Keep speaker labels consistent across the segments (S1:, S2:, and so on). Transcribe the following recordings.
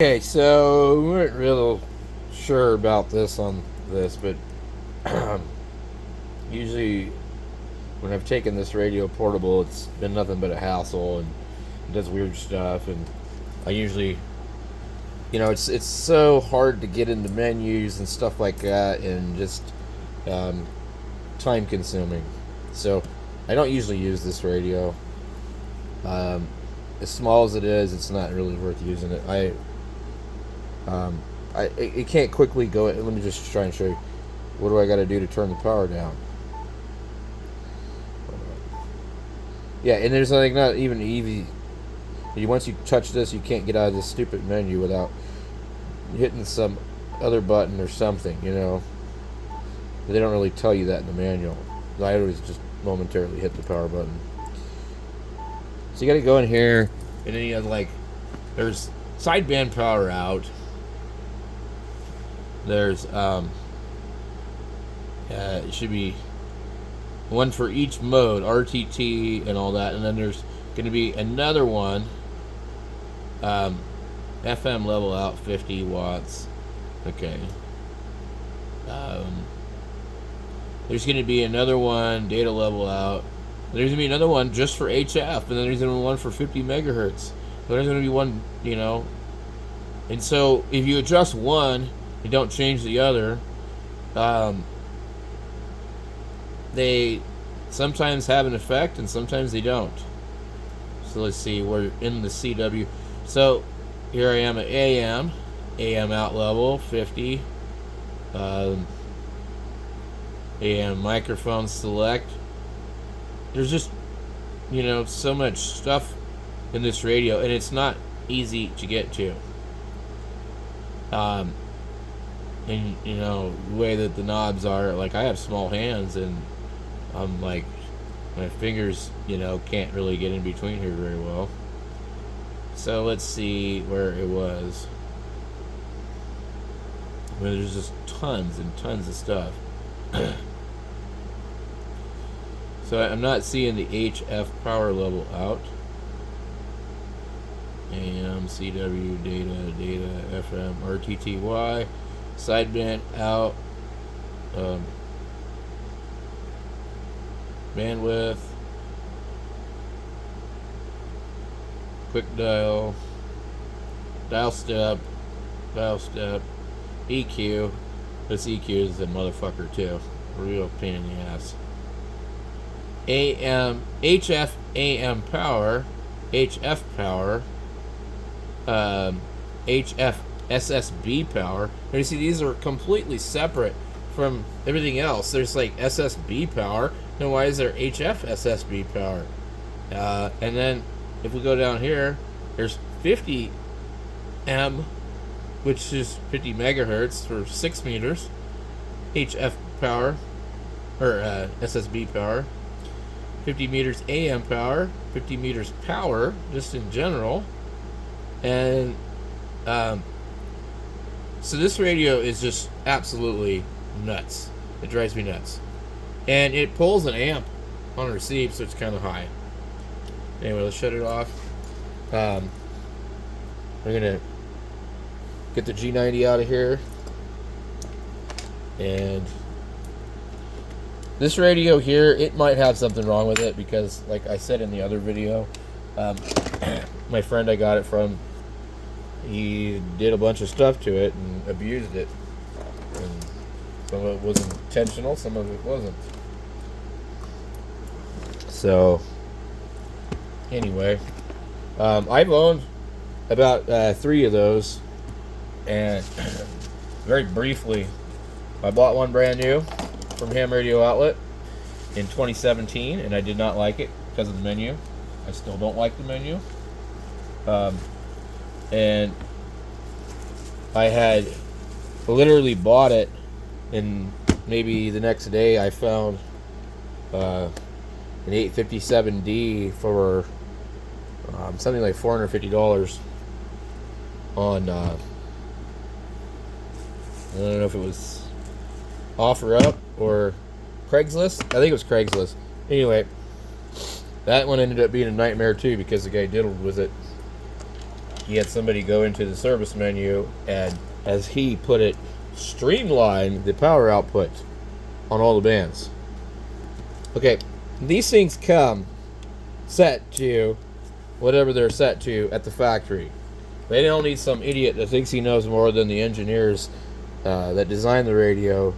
S1: Okay, so we weren't real sure about this on this, but usually when I've taken this radio portable, it's been nothing but a hassle and it does weird stuff. And I usually, it's so hard to get into menus and stuff like that, and just um, time consuming. So I don't usually use this radio. Um, as small as it is, it's not really worth using it. Um, it can't quickly go. Let me just try and show you. What do I got to do to turn the power down? Yeah, and there's like not even easy. Once you touch this, you can't get out of this stupid menu without hitting some other button or something. They don't really tell you that in the manual. I always just momentarily hit the power button. So you got to go in here, and then you have there's sideband power out. There's it should be one for each mode, RTT and all that, and then there's going to be another one, FM level out 50 watts. Okay. There's going to be another one, data level out. There's going to be another one just for HF, and then there's going to be one for 50 megahertz. There's going to be one, and so if you adjust one, you don't change the other. They sometimes have an effect and sometimes they don't. So let's see, we're in the CW. So here I am at AM out level 50. AM microphone select. There's just so much stuff in this radio, and it's not easy to get to. And the way that the knobs are, I have small hands, and I'm my fingers can't really get in between here very well. So let's see where it was. There's just tons and tons of stuff. So I'm not seeing the HF power level out. AM, CW, data, FM, RTTY, sideband out, bandwidth, quick dial, dial step, EQ. This EQ is a motherfucker too. Real pain in the ass. AM, HF, AM power, HF power, HF SSB power. And you see, these are completely separate from everything else. There's SSB power. Then why is there HF SSB power? And then if we go down here, there's 50 M, which is 50 megahertz for 6 meters. HF power, or SSB power. 50 meters AM power, 50 meters power, just in general. And so this radio is just absolutely nuts. It drives me nuts. And it pulls an amp on receive, so it's kind of high. Anyway, let's shut it off. We're going to get the G90 out of here. And this radio here, it might have something wrong with it because, like I said in the other video, my friend I got it from, he did a bunch of stuff to it and abused it. And some of it was intentional, some of it wasn't. So, anyway, I've owned about 3 of those, and very briefly, I bought one brand new from Ham Radio Outlet in 2017, and I did not like it because of the menu. I still don't like the menu. And I had literally bought it, and maybe the next day I found an 857D for something like $450 on I don't know if it was OfferUp or Craigslist. I think it was Craigslist. Anyway, that one ended up being a nightmare too because the guy diddled with it. he had somebody go into the service menu and, as he put it, streamline the power output on all the bands. Okay, these things come set to whatever they're set to at the factory. They don't need some idiot that thinks he knows more than the engineers that designed the radio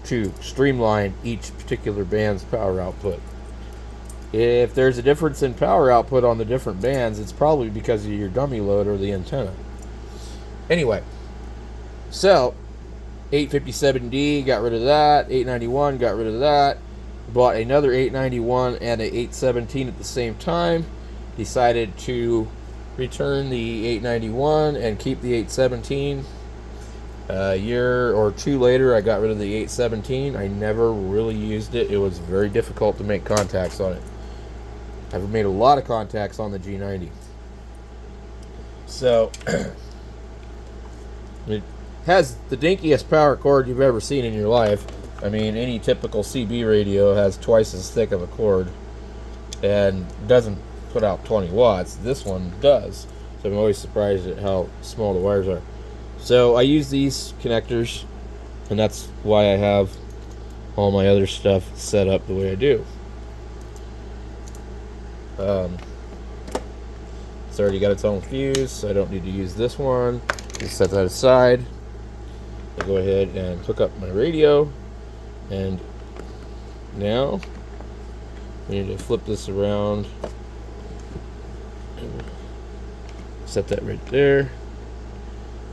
S1: to streamline each particular band's power output. If there's a difference in power output on the different bands, it's probably because of your dummy load or the antenna. Anyway, so 857D, got rid of that. 891, got rid of that. Bought another 891 and a 817 at the same time. Decided to return the 891 and keep the 817. A year or two later, I got rid of the 817. I never really used it. It was very difficult to make contacts on it. I've made a lot of contacts on the G90. So, it has the dinkiest power cord you've ever seen in your life. I mean, any typical CB radio has twice as thick of a cord and doesn't put out 20 watts. This one does. So I'm always surprised at how small the wires are. So I use these connectors, and that's why I have all my other stuff set up the way I do. It's already got its own fuse, so I don't need to use this one. Just set that aside. I'll go ahead and hook up my radio, and now we need to flip this around. Set that right there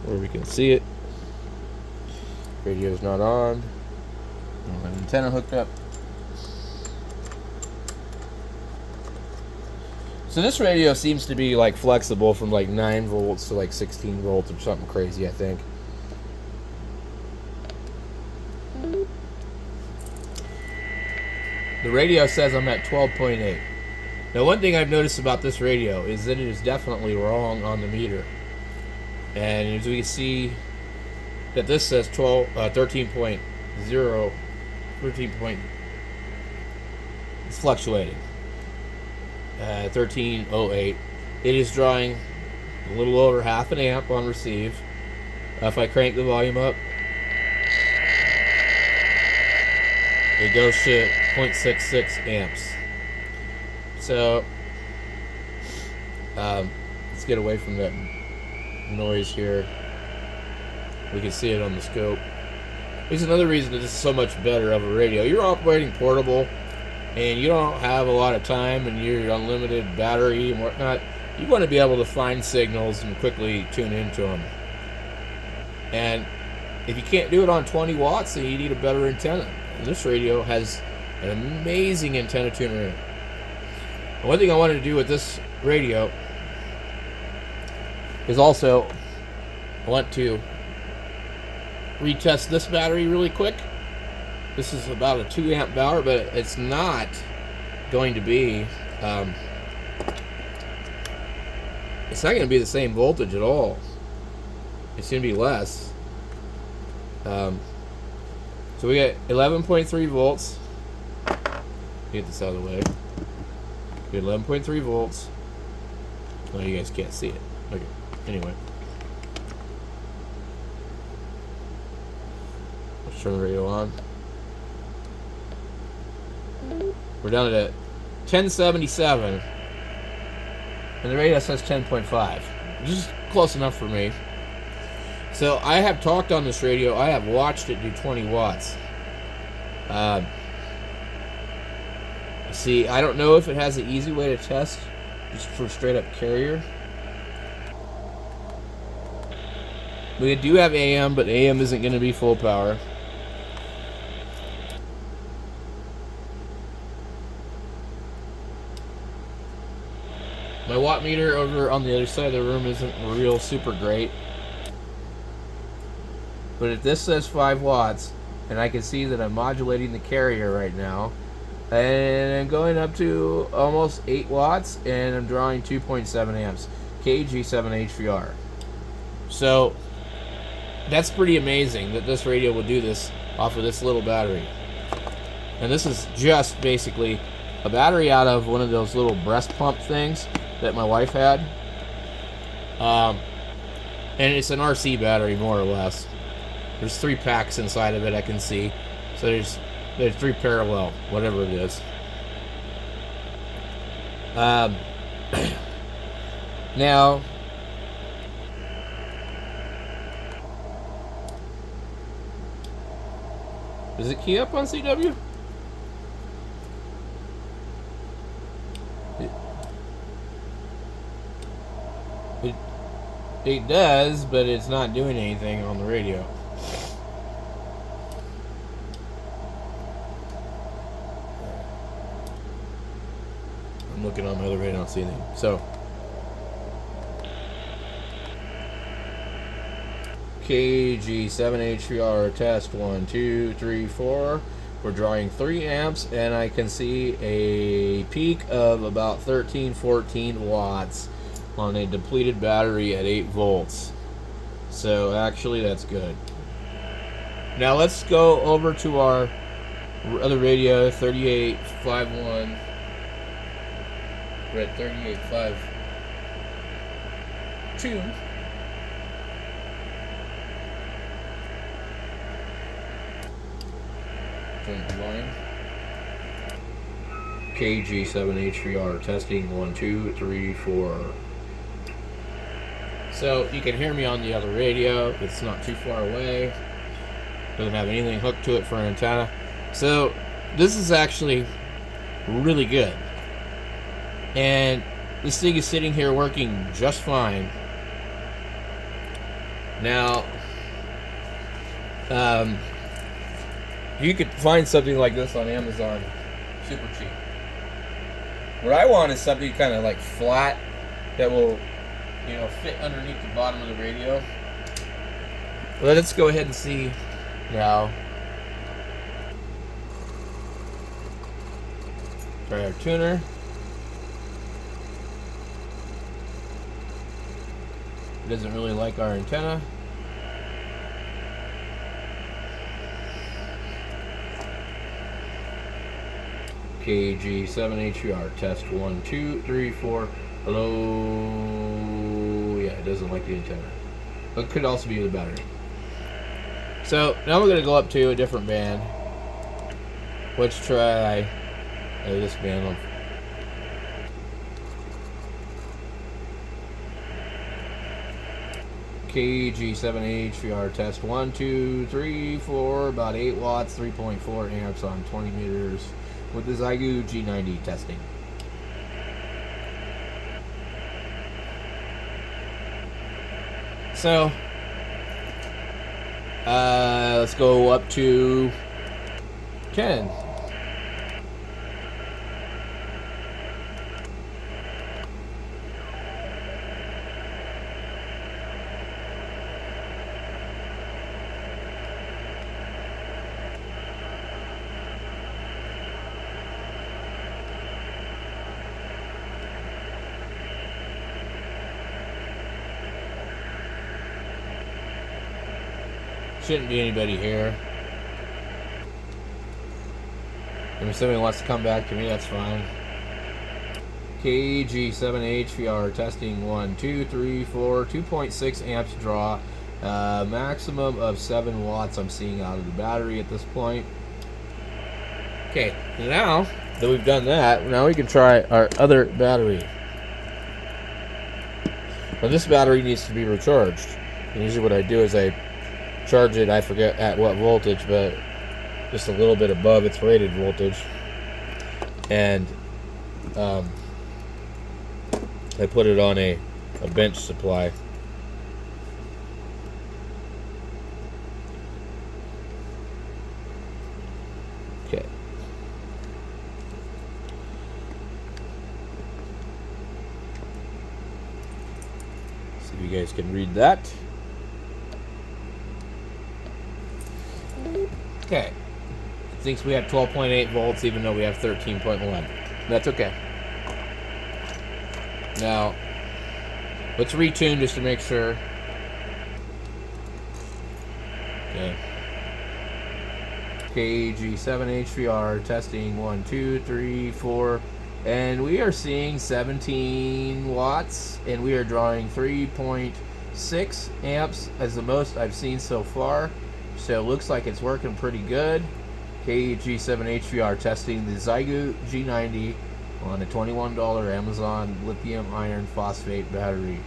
S1: where we can see it. Radio's not on. I don't have an antenna hooked up. So this radio seems to be like flexible from like 9 volts to like 16 volts or something crazy, I think. The radio says I'm at 12.8. Now, one thing I've noticed about this radio is that it is definitely wrong on the meter. And as we can see that this says 13.0, 13 point, it's fluctuating. 1308. It is drawing a little over half an amp on receive. If I crank the volume up, it goes to 0.66 amps. So let's get away from that noise here. We can see it on the scope. There's another reason that this is so much better of a radio. You're operating portable and you don't have a lot of time and you're unlimited battery and whatnot. You want to be able to find signals and quickly tune into them. And if you can't do it on 20 watts, then you need a better antenna. And this radio has an amazing antenna tuner in it. And one thing I wanted to do with this radio is also I want to retest this battery really quick. This is about a 2 amp power, but it's not going to be it's not going to be the same voltage at all. It's going to be less. So we got 11.3 volts. Get this out of the way. We got 11.3 volts. Oh, you guys can't see it. Okay. Anyway. Let's turn the radio on. We're down to 1077. And the radio says 10.5. Which is close enough for me. So I have talked on this radio. I have watched it do 20 watts. See, I don't know if it has an easy way to test just for straight up carrier. We do have AM, but AM isn't going to be full power. My watt meter over on the other side of the room isn't real super great. But if this says 5 watts, and I can see that I'm modulating the carrier right now, and I'm going up to almost 8 watts, and I'm drawing 2.7 amps, KG7 HVR. So that's pretty amazing that this radio will do this off of this little battery. And this is just basically a battery out of one of those little breast pump things that my wife had. And it's an RC battery, more or less. There's 3 packs inside of it, I can see. So there's 3 parallel, whatever it is. Now, does it key up on CW? It does, but it's not doing anything on the radio. I'm looking on my other radio, I don't see anything. So, KG7HVR test 1, 2, 3, 4. We're drawing 3 amps, and I can see a peak of about 13-14 watts on a depleted battery at 8 volts. So actually that's good. Now let's go over to our other radio, 3851. We're at 3852. Line. KG7HVR testing 1, 2, 3, 4. So you can hear me on the other radio. It's not too far away. Doesn't have anything hooked to it for an antenna. So this is actually really good. And this thing is sitting here working just fine. Now, you could find something like this on Amazon super cheap. What I want is something kind of like flat that will, you know, fit underneath the bottom of the radio. Let's go ahead and see now. Try our tuner. It doesn't really like our antenna. KG7HVR test 1, 2, 3, 4. Hello. Yeah, it doesn't like the antenna. But it could also be the battery. So now we're gonna go up to a different band. Let's try this band. KG7HVR test 1, 2, 3, 4. About 8 watts, 3.4 amps on 20 meters. With the Xiegu G90 testing. So, let's go up to 10. Shouldn't be anybody here. If somebody wants to come back to me, that's fine. KG7HVR testing 1, 2, 3, 4, 2.6 amps draw. Maximum of 7 watts I'm seeing out of the battery at this point. Okay, now that we've done that, now we can try our other battery. Now this battery needs to be recharged. And usually what I do is I charge it, I forget at what voltage, but just a little bit above its rated voltage. And I put it on a bench supply. Okay. See if you guys can read that. Okay. It thinks we have 12.8 volts even though we have 13.1. That's okay. Now, let's retune just to make sure. Okay. KG7HVR testing 1, 2, 3, 4. And we are seeing 17 watts and we are drawing 3.2 6 amps as the most I've seen so far, so it looks like it's working pretty good. KG7 HVR testing the Xiegu G90 on a $21 Amazon lithium iron phosphate battery.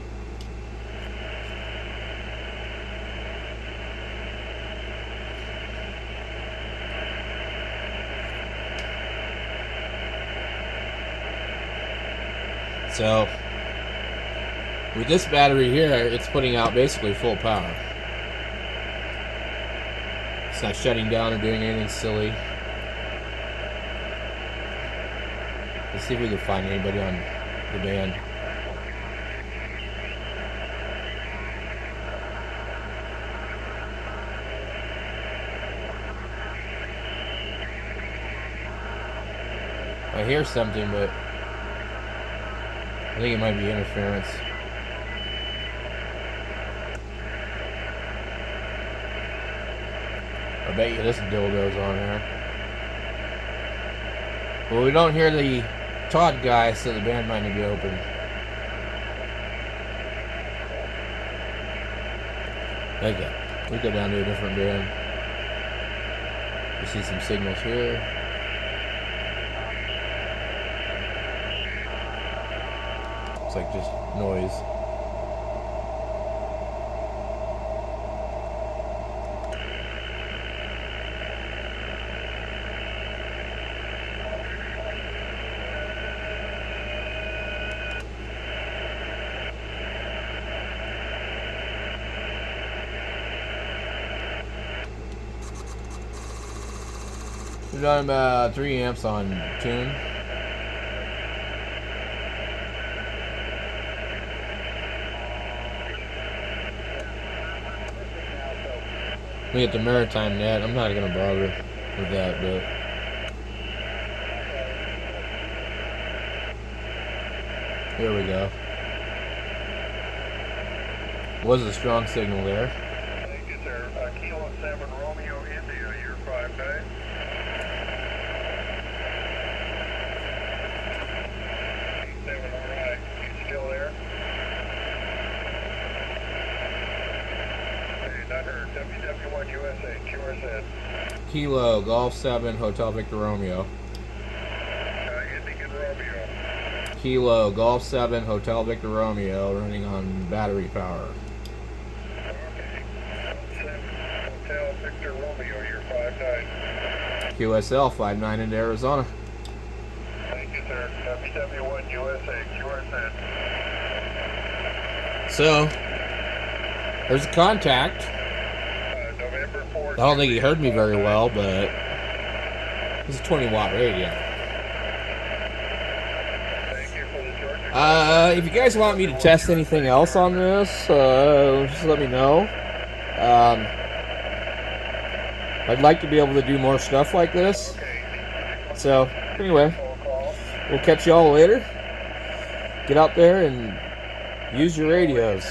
S1: So with this battery here, it's putting out basically full power. It's not shutting down or doing anything silly. Let's see if we can find anybody on the band. I hear something, but I think it might be interference. I bet you this dildo's on there. Well, we don't hear the Todd guy, so the band might not be open. Okay, we go down to a different band. We see some signals here. Looks like just noise. We're done about 3 amps on tune. We get the maritime net. I'm not gonna bother with that, but here we go. Was a strong signal there.
S2: Thank you, sir. Kilo 7 Romeo India, you're 5-9. 7, all right. You still there? Hey, not heard. WW1USA, QRZ.
S1: Kilo Golf 7 Hotel Victor Romeo.
S2: Indian Romeo.
S1: Kilo Golf 7 Hotel Victor Romeo, running on battery power.
S2: Okay. 7 Hotel Victor Romeo, you're 5-9.
S1: QSL 59 into Arizona.
S2: Thank you, sir. WW1USA, QRZ.
S1: So, there's a contact.
S2: November 4th.
S1: I don't think he heard me very well, but it's a 20-watt radio.
S2: Thank you for the Georgia.
S1: If you guys want me to test anything else on this, just let me know. I'd like to be able to do more stuff like this. So, anyway, we'll catch y'all later. Get out there and use your radios.